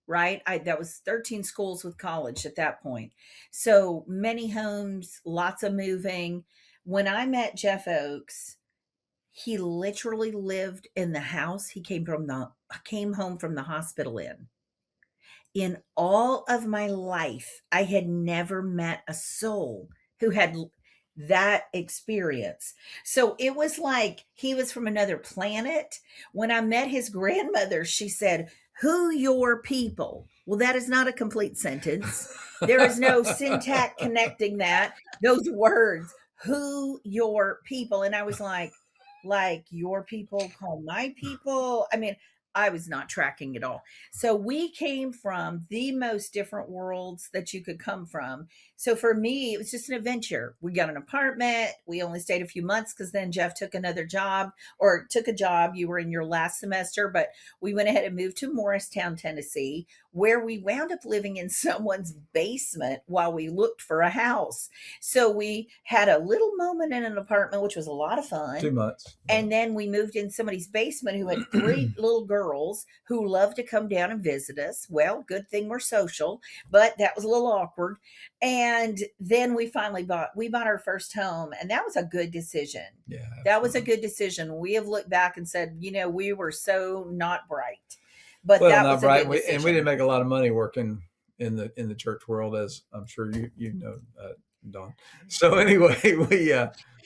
S1: right? That was 13 schools with college at that point. So many homes, lots of moving. When I met Jeff Oakes, he literally lived in the house he came home from the hospital in. In all of my life, I had never met a soul who had that experience. So it was like he was from another planet. When I met his grandmother, she said, "Who your people?" Well, that is not a complete sentence. There is no syntax connecting those words. Who your people? And I was like your people call my people. I mean, I was not tracking at all. So we came from the most different worlds that you could come from. So for me, it was just an adventure. We got an apartment. We only stayed a few months because then Jeff took another job or took a job. You were in your last semester, but we went ahead and moved to Morristown, Tennessee, where we wound up living in someone's basement while we looked for a house. So we had a little moment in an apartment, which was a lot of fun.
S4: 2 months.
S1: And then we moved in somebody's basement who had three little girls who loved to come down and visit us. Well, good thing we're social, but that was a little awkward. And then we bought our first home, and that was a good decision.
S4: Yeah.
S1: That was a
S4: absolutely.
S1: good decision. We have looked back and said, we were so not bright, but
S4: Well,
S1: that
S4: not
S1: was a
S4: right.
S1: good decision.
S4: And we didn't make a lot of money working in the church world, as I'm sure you know, Dawn. So anyway,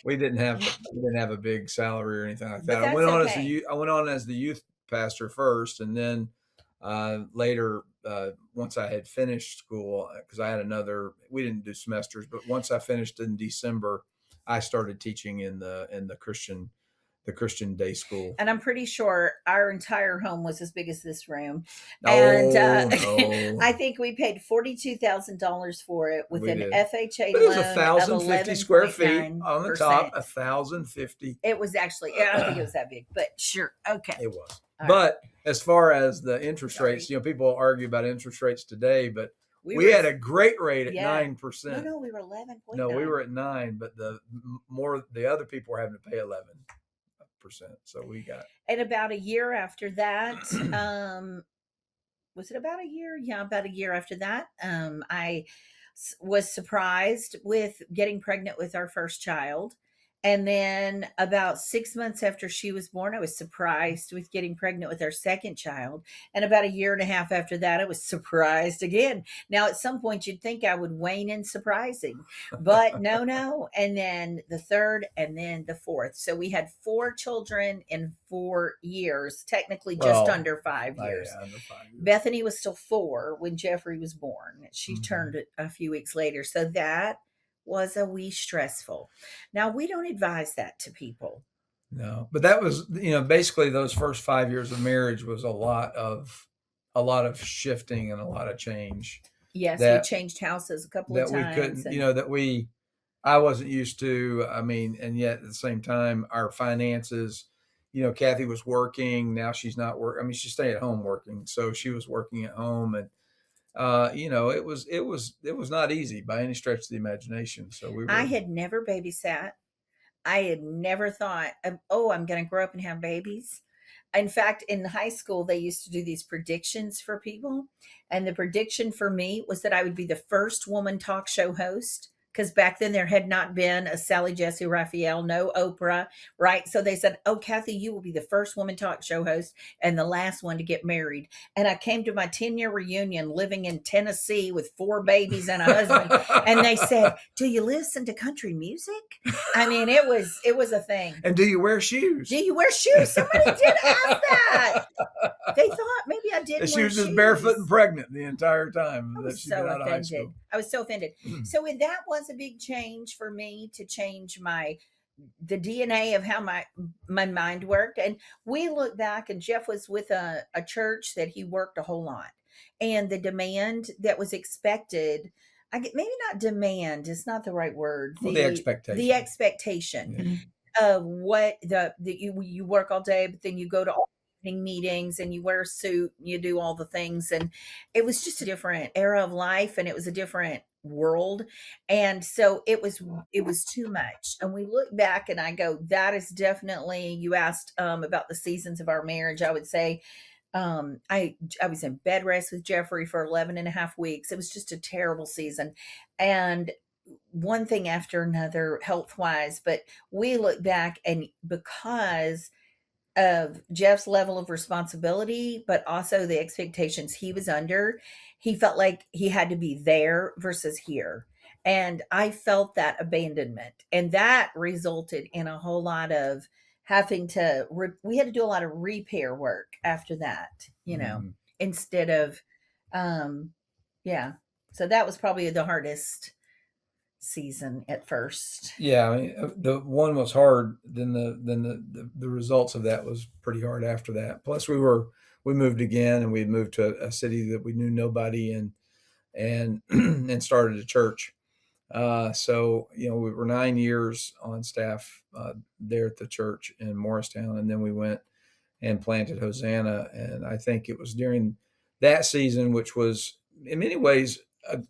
S4: we didn't have a big salary or anything like that.
S1: But
S4: I went
S1: that's
S4: on
S1: okay.
S4: I went on as the youth pastor first, and then later, once I had finished school, because I had we didn't do semesters, but once I finished in December, I started teaching in the Christian day school.
S1: And I'm pretty sure our entire home was as big as this room. And
S4: No.
S1: I think we paid $42,000 for it with
S4: We
S1: an
S4: did.
S1: FHA
S4: But it was
S1: loan of
S4: 1,050 square feet
S1: 11.9%.
S4: on the top, 1,050.
S1: It was actually, I don't think it was that big, but sure. Okay.
S4: It was.
S1: All right.
S4: But as far as the interest
S1: Sorry.
S4: rates, people argue about interest rates today, but we
S1: were-
S4: had a great rate at
S1: Yeah.
S4: 9%.
S1: No, we were 11.9.
S4: No, we were at 9, but the other people were having to pay 11%. So we got.
S1: And about a year after that, was it about a year? Yeah, about a year after that, I was surprised with getting pregnant with our first child. And then about 6 months after she was born, I was surprised with getting pregnant with our second child. And about a year and a half after that, I was surprised again. Now, at some point, you'd think I would wane in surprising, but no. And then the third, and then the fourth. So we had 4 children in 4 years, technically just under 5 years.
S4: Yeah, under 5 years.
S1: Bethany was still 4 when Jeffrey was born. She turned it a few weeks later. So that was a wee stressful. Now, we don't advise that to people.
S4: No, but that was, basically those first 5 years of marriage was a lot of shifting and a lot of change.
S1: Yes, we changed houses a couple of times.
S4: We couldn't, I wasn't used to. I mean, and yet at the same time, our finances, Kathy was working. Now she's not working. I mean, she's staying at home working. So she was working at home, and it was not easy by any stretch of the imagination. So
S1: I had never babysat. I had never thought, I'm going to grow up and have babies. In fact, in high school, they used to do these predictions for people. And the prediction for me was that I would be the first woman talk show host. Because back then there had not been a Sally Jesse Raphael, no Oprah, right? So they said, Kathy, you will be the first woman talk show host and the last one to get married. And I came to my 10-year reunion living in Tennessee with 4 babies and a husband. And they said, do you listen to country music? I mean, it was a thing.
S4: And do you wear shoes?
S1: Do you wear shoes? Somebody did ask that. They thought maybe I didn't.
S4: She was just barefoot and pregnant the entire time that she got out of high school.
S1: I was so offended. So that was a big change for me, to change the DNA of how my mind worked. And we look back, and Jeff was with a church that he worked a whole lot, and the demand that was expected. Maybe not demand, it's not the right word.
S4: The expectation.
S1: The expectation of what you work all day, but then you go to all meetings and you wear a suit, and you do all the things, and it was just a different era of life, and it was a different world, and so it was too much. And we look back, and I go, that is definitely, you asked about the seasons of our marriage. I would say I was in bed rest with Jeffrey for 11 and a half weeks. It was just a terrible season, and one thing after another health wise. But we look back, and because of Jeff's level of responsibility, but also the expectations he was under, he felt like he had to be there versus here. And I felt that abandonment. And that resulted in a whole lot of having to, we had to do a lot of repair work after that,
S4: Mhm.
S1: instead of, um, yeah. So that was probably the hardest season at first.
S4: Yeah, I mean, the one was hard. Then the results of that was pretty hard after that. Plus, we moved again, and we moved to a city that we knew nobody in, and and started a church. So we were 9 years on staff there at the church in Morristown, and then we went and planted Hosanna. And I think it was during that season, which was in many ways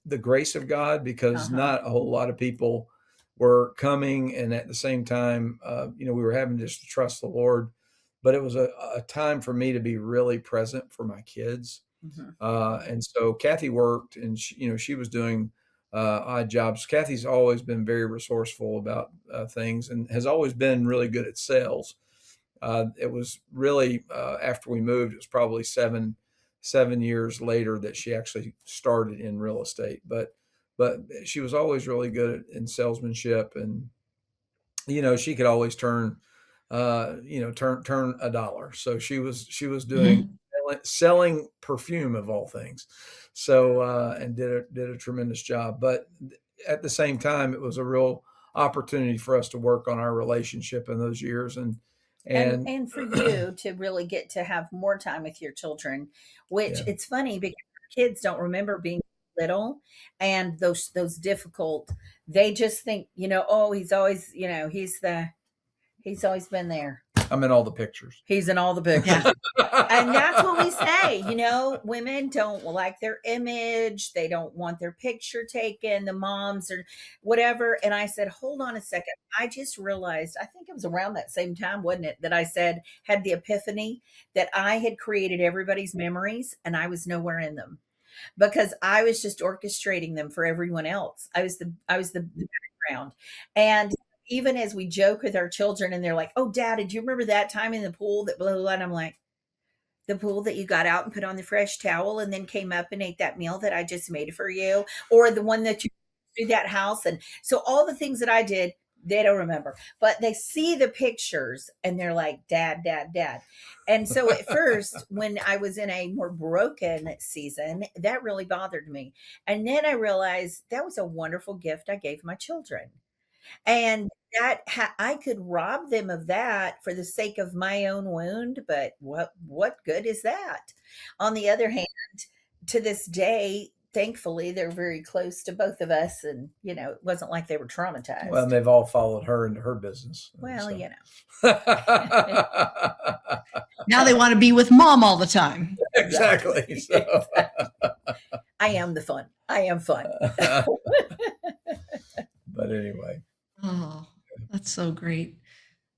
S4: the grace of God, because
S1: Uh-huh.
S4: not a whole lot of people were coming. And at the same time, we were having just to trust the Lord. But it was a time for me to be really present for my kids.
S1: Mhm.
S4: And so Kathy worked, and she was doing odd jobs. Kathy's always been very resourceful about things, and has always been really good at sales. It was really after we moved, it was probably 7 years later that she actually started in real estate. But she was always really good in salesmanship, and she could always turn a dollar. So she was doing
S3: Mhm.
S4: selling perfume of all things. So and did a tremendous job. But at the same time, it was a real opportunity for us to work on our relationship in those years, and
S1: And for you to really get to have more time with your children, which
S4: yeah.
S1: it's funny because kids don't remember being little and those difficult, they just think, oh, he's always, he's always been there.
S4: I'm in all the pictures.
S1: He's in all the
S3: Yeah.
S1: pictures. And that's what we say, women don't like their image. They don't want their picture taken, the moms or whatever. And I said, hold on a second. I just realized, I think it was around that same time, wasn't it, that I said, had the epiphany that I had created everybody's memories and I was nowhere in them because I was just orchestrating them for everyone else. I was the background. And even as we joke with our children and they're like, "Oh, dad, did you remember that time in the pool that blah blah blah?" And I'm like, the pool that you got out and put on the fresh towel and then came up and ate that meal that I just made for you, or the one that you through that house. And so all the things that I did, they don't remember, but they see the pictures and they're like, dad, dad, dad. And so at first, when I was in a more broken season, that really bothered me. And then I realized that was a wonderful gift I gave my children. And I could rob them of that for the sake of my own wound, but what good is that? On the other hand, to this day, thankfully, they're very close to both of us, and it wasn't like they were
S4: Well, and
S1: traumatized.
S4: they've all followed her into her business.
S1: Well,
S4: So.
S3: Now they want to be with mom all the time.
S4: Exactly. So.
S1: I am the fun. I am fun.
S4: But anyway.
S3: Oh, that's so great.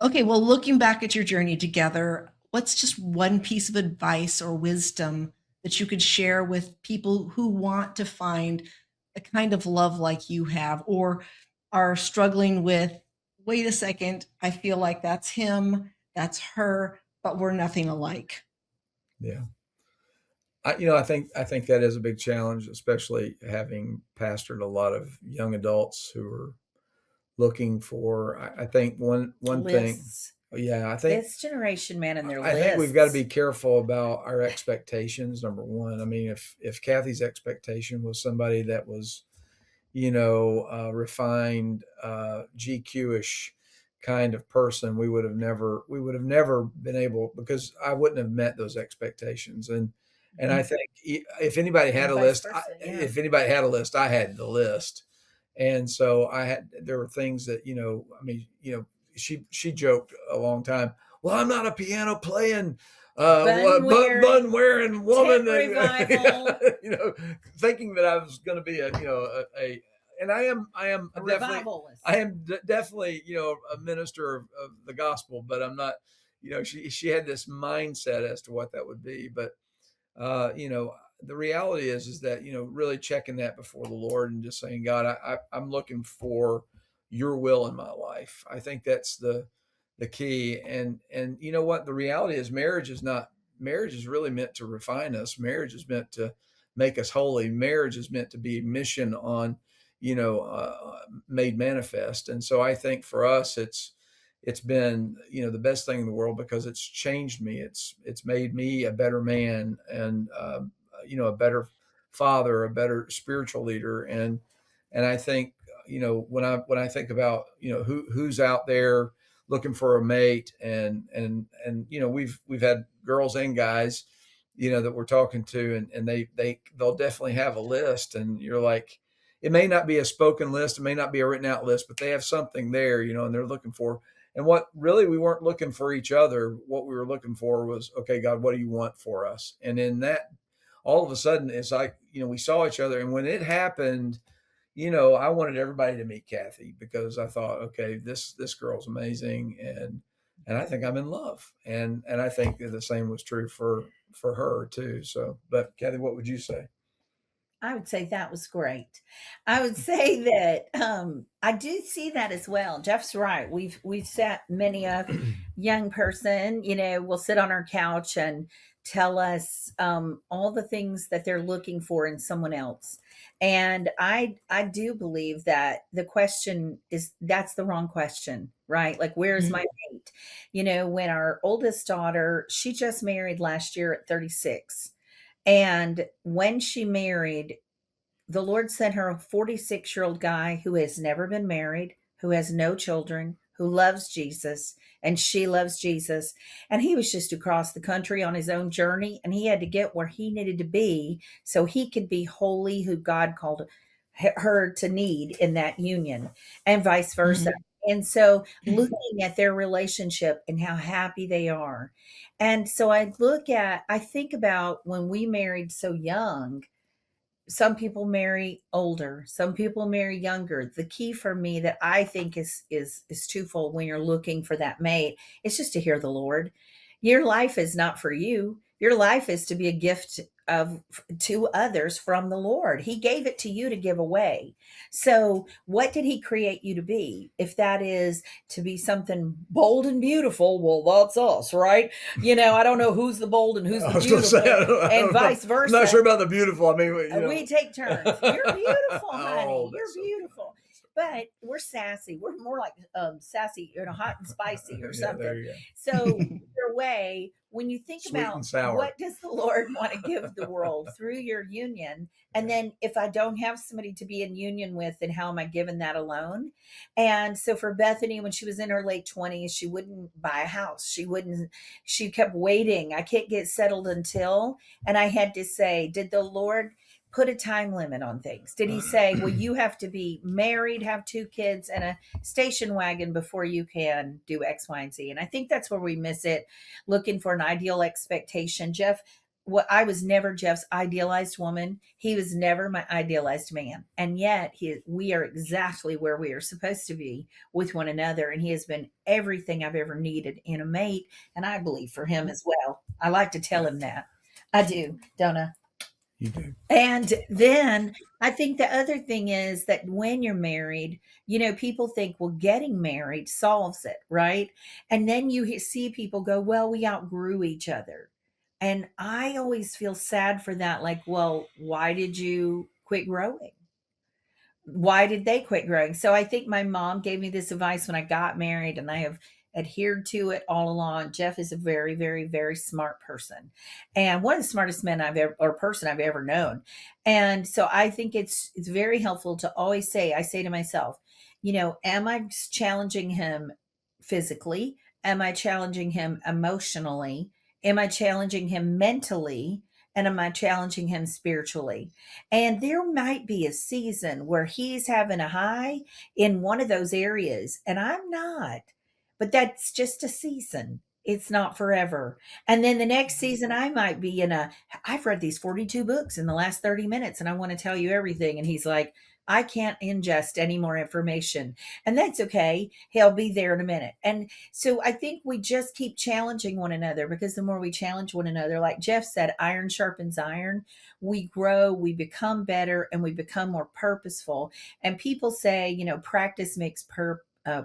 S3: Okay, well, looking back at your journey together, what's just one piece of advice or wisdom that you could share with people who want to find a kind of love like you have, or are struggling with, wait a second, I feel like that's him, that's her, but we're nothing alike?
S4: Yeah. I think that is a big challenge, especially having pastored a lot of young adults who are looking for. I think one thing.
S1: Lists.
S4: Yeah,
S1: This generation, man, and their
S4: I think we've got to be
S1: lists.
S4: careful about our expectations. Number one, I mean, if Kathy's expectation was somebody that was, refined, GQ-ish kind of person, we would have never been able, because I wouldn't have met those expectations. And I
S1: Mhm.
S4: think if anybody had
S1: And
S4: a
S1: vice
S4: list,
S1: versa. Yeah.
S4: if anybody had a list, I had the list. And so there were things that, I mean, she joked a long time. Well, I'm not a piano playing,
S1: Bun
S4: bun
S1: wearing,
S4: wearing woman,
S1: tent revival,
S4: thinking that I was going to be and I am
S1: a
S4: definitely,
S1: revivalist.
S4: definitely, a minister of the gospel, but I'm not, she had this mindset as to what that would be. But the reality is that, really checking that before the Lord and just saying, God, I'm looking for your will in my life. I think that's the key. And you know what? The reality is marriage is really meant to refine us. Marriage is meant to make us holy. Marriage is meant to be mission on, made manifest. And so I think for us, it's been, the best thing in the world, because it's changed me. It's made me a better man, and a better father, a better spiritual leader. And I think, when I think about, who's out there looking for a mate, and we've had girls and guys, that we're talking to, and they'll definitely have a list, and you're like, it may not be a spoken list, it may not be a written out list, but they have something there, and they're looking for. And what really, we weren't looking for each other. What we were looking for was, okay, God, what do you want for us? And in that, all of a sudden, it's like, we saw each other. And when it happened, I wanted everybody to meet Kathy, because I thought, okay, this girl's amazing, and I think I'm in love, and I think the same was true for her too. So, but Kathy, what would you say?
S1: I would say that was great. I would say that I do see that as well. Jeff's right. We've sat many a young person, will sit on our couch and tell us all the things that they're looking for in someone else. And I do believe that the question is, that's the wrong question, right? Like, where's my mate? When our oldest daughter, she just married last year at 36. And when she married, the Lord sent her a 46-year-old guy who has never been married, who has no children, who loves Jesus, and she loves Jesus. And he was just across the country on his own journey, and he had to get where he needed to be so he could be holy, who God called her to need in that union, and vice versa.
S3: Mhm.
S1: And so, looking at their relationship and how happy they are. And so I think about when we married so young. Some people marry older, some people marry younger. The key for me that I think is twofold when you're looking for that mate. It's just to hear the Lord. Your life is not for you. Your life is to be a gift of to others from the Lord. He gave it to you to give away. So what did he create you to be? If that is to be something bold and beautiful, well, that's us, right? I don't know who's the bold and who's
S4: I
S1: the
S4: was going to say,
S1: beautiful,
S4: I
S1: and
S4: don't know.
S1: vice
S4: I'm not
S1: versa.
S4: sure about the beautiful. I mean,
S1: We take turns. You're beautiful, honey.
S4: Oh,
S1: You're
S4: that's so
S1: beautiful.
S4: funny.
S1: But we're sassy. We're more like sassy, hot and spicy or
S4: Yeah, there
S1: something.
S4: you go.
S1: So either way, when you think
S4: Sweet
S1: about
S4: and sour.
S1: what does the Lord want to give the world through your union, and then if I don't have somebody to be in union with, then how am I giving that alone? And so for Bethany, when she was in her late 20s, she wouldn't buy a house. She kept waiting. I can't get settled until, and I had to say, did the Lord put a time limit on things? Did he say, well, you have to be married, have two kids, and a station wagon before you can do X, Y, and Z? And I think that's where we miss it, looking for an ideal expectation. Jeff, what I was never Jeff's idealized woman. He was never my idealized man. And yet we are exactly where we are supposed to be with one another. And he has been everything I've ever needed in a mate. And I believe for him as well. I like to tell him that. I do, don't I?
S4: You do.
S1: And then I think the other thing is that when you're married, people think, well, getting married solves it, right? And then you see people go, well, we outgrew each other. And I always feel sad for that. Like, well, why did you quit growing? Why did they quit growing? So I think my mom gave me this advice when I got married, and I have adhered to it all along. Jeff is a very, very, very smart person, and one of the smartest men I've ever, or person I've ever known. And so I think it's very helpful to always say, I say to myself, am I challenging him physically? Am I challenging him emotionally? Am I challenging him mentally? And am I challenging him spiritually? And there might be a season where he's having a high in one of those areas, and I'm not. But that's just a season. It's not forever. And then the next season, I might be I've read these 42 books in the last 30 minutes, and I want to tell you everything. And he's like, I can't ingest any more information. And that's okay. He'll be there in a minute. And so I think we just keep challenging one another, because the more we challenge one another, like Jeff said, iron sharpens iron. We grow, we become better, and we become more purposeful. And people say, practice makes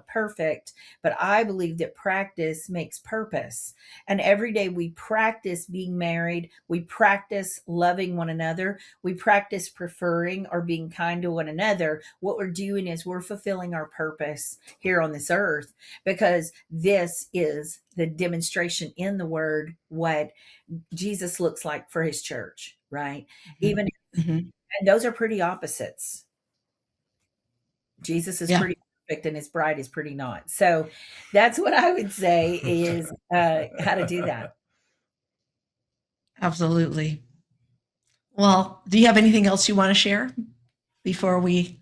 S1: perfect, but I believe that practice makes purpose. And every day we practice being married, we practice loving one another, we practice preferring or being kind to one another. What we're doing is we're fulfilling our purpose here on this earth, because this is the demonstration in the word what Jesus looks like for his church, right?
S3: Mhm.
S1: Even,
S3: Mhm.
S1: and those are pretty opposites. Jesus is
S3: Yeah,
S1: pretty perfect and his bride is pretty not. So that's what I would say is how to do that.
S3: absolutely. Well, do you have anything else you want to share before we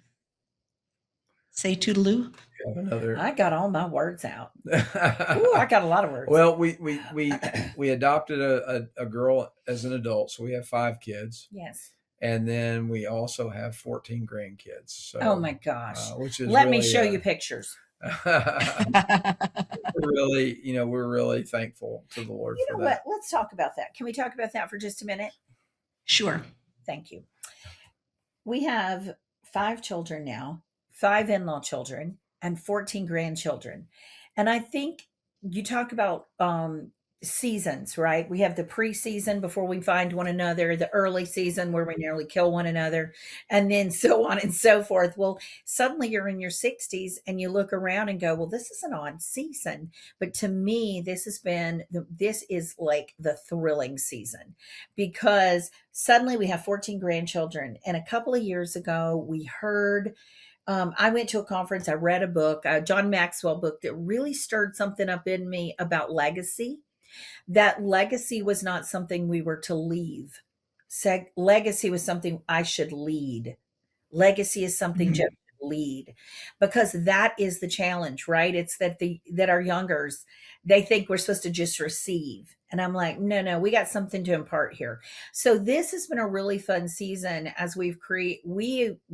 S3: say toodaloo?
S4: Have another.
S1: I got all my words out. Ooh, I got a lot of words.
S4: Well, we adopted a girl as an adult, so we have 5 kids,
S1: Yes.
S4: and then we also have 14 grandkids. So,
S1: Oh my gosh.
S4: which is
S1: Let me
S4: really,
S1: show you pictures.
S4: we're really thankful to the Lord
S1: You
S4: for
S1: know
S4: that.
S1: what? Let's talk about that. Can we talk about that for just a minute?
S3: Sure.
S1: Thank you. We have 5 children now, 5 in-law children, and 14 grandchildren. And I think you talk about seasons, right? We have the pre-season before we find one another, the early season where we nearly kill one another, and then so on and so forth. Well, suddenly you're in your 60s and you look around and go, well, this is an odd season. But to me, this is like the thrilling season, because suddenly we have 14 grandchildren. And a couple of years ago, we heard, I went to a conference, I read a book, a John Maxwell book that really stirred something up in me about legacy. That legacy was not something we were to leave. Legacy was something I should lead. Legacy is something
S3: Mhm.
S1: Jeff should lead, because that is the challenge, right? It's that our youngers, they think we're supposed to just receive. And I'm like, no, no, we got something to impart here. So this has been a really fun season as we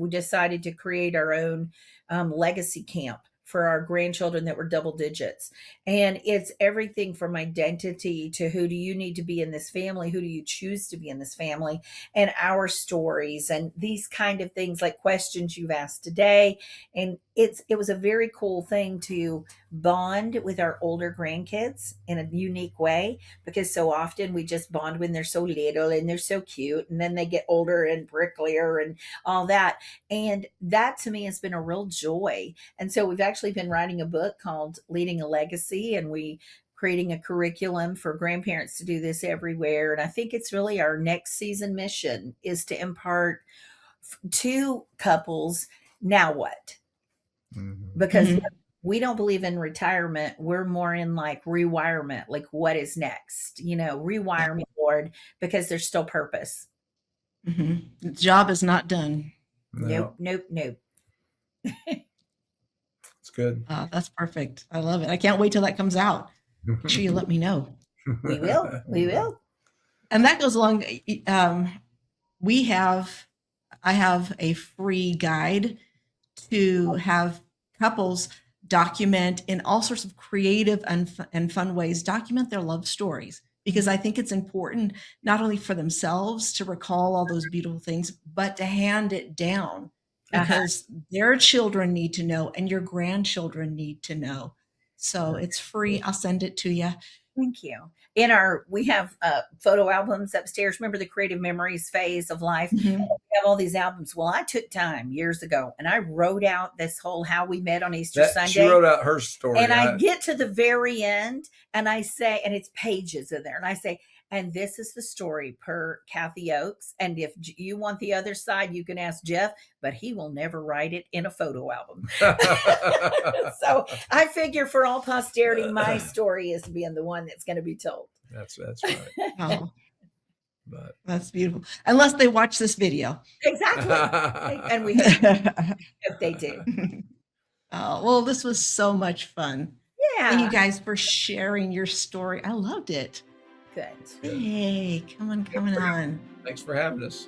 S1: decided to create our own legacy camp for our grandchildren that were double digits. And it's everything from identity to who do you need to be in this family? Who do you choose to be in this family? And our stories and these kind of things, like questions you've asked today. And it was a very cool thing to bond with our older grandkids in a unique way, because so often we just bond when they're so little and they're so cute, and then they get older and pricklier and all that. And that to me has been a real joy. And so we've actually been writing a book called Leading a Legacy, and we creating a curriculum for grandparents to do this everywhere. And I think it's really our next season mission is to impart to couples, now what? Because
S3: Mhm.
S1: we don't believe in retirement. We're more in like rewirement, like what is next?
S3: Yeah.
S1: Rewire me, Lord, because there's still purpose.
S3: Mhm. The job is not done.
S1: Nope,
S4: No,
S1: nope, nope.
S4: it's good.
S3: That's perfect. I love it. I can't wait till that comes out. Make sure you let me know.
S1: We will. We will.
S3: And that goes along. We have, I have a free guide to have couples document in all sorts of creative and fun ways, document their love stories, because I think it's important not only for themselves to recall all those beautiful things, but to hand it down,
S1: Uh-huh.
S3: because their children need to know and your grandchildren need to know. So it's free. I'll send it to you.
S1: Thank you. We have photo albums upstairs. Remember the creative memories phase of life?
S3: Mhm.
S1: We have all these albums. Well, I took time years ago and I wrote out this whole how we met on Easter
S4: That she
S1: Sunday.
S4: wrote out her story.
S1: And I get to the very end and I say, and it's pages in there, and I say, and this is the story per Kathy Oakes. And if you want the other side, you can ask Jeff, but he will never write it in a photo album. So I figure for all posterity, my story is being the one that's going to be told.
S4: That's right.
S3: Oh,
S4: But
S3: that's beautiful. Unless they watch this video.
S1: Exactly. And we hope they do.
S3: Oh, well, this was so much fun. Thank you
S1: Yeah.
S3: guys for sharing your story. I loved it.
S1: Good.
S3: Hey, come on.
S4: thanks for having us.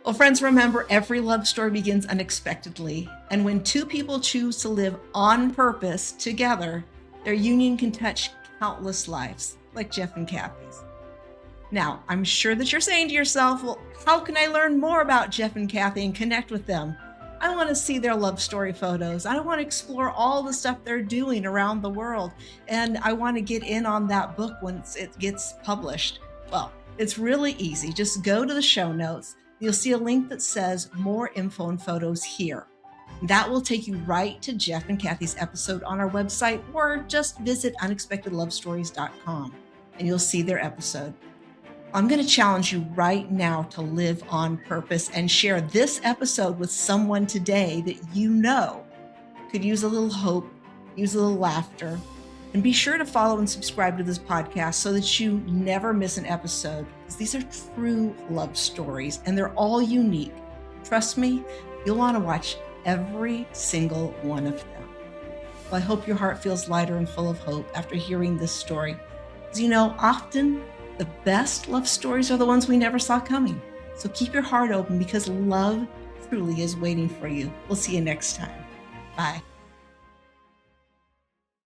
S3: Well, friends, remember every love story begins unexpectedly. And when two people choose to live on purpose together, their union can touch countless lives, like Jeff and Kathy's. Now, I'm sure that you're saying to yourself, well, how can I learn more about Jeff and Kathy and connect with them? I want to see their love story photos. I want to explore all the stuff they're doing around the world. And I want to get in on that book once it gets published. Well, it's really easy. Just go to the show notes. You'll see a link that says more info and photos here. That will take you right to Jeff and Kathy's episode on our website, or just visit unexpectedlovestories.com and you'll see their episode. I'm going to challenge you right now to live on purpose and share this episode with someone today that you know could use a little hope, use a little laughter, and be sure to follow and subscribe to this podcast so that you never miss an episode, because these are true love stories and they're all unique. Trust me, you'll want to watch every single one of them. Well, I hope your heart feels lighter and full of hope after hearing this story. Because often the best love stories are the ones we never saw coming. So keep your heart open, because love truly is waiting for you. We'll see you next time. Bye.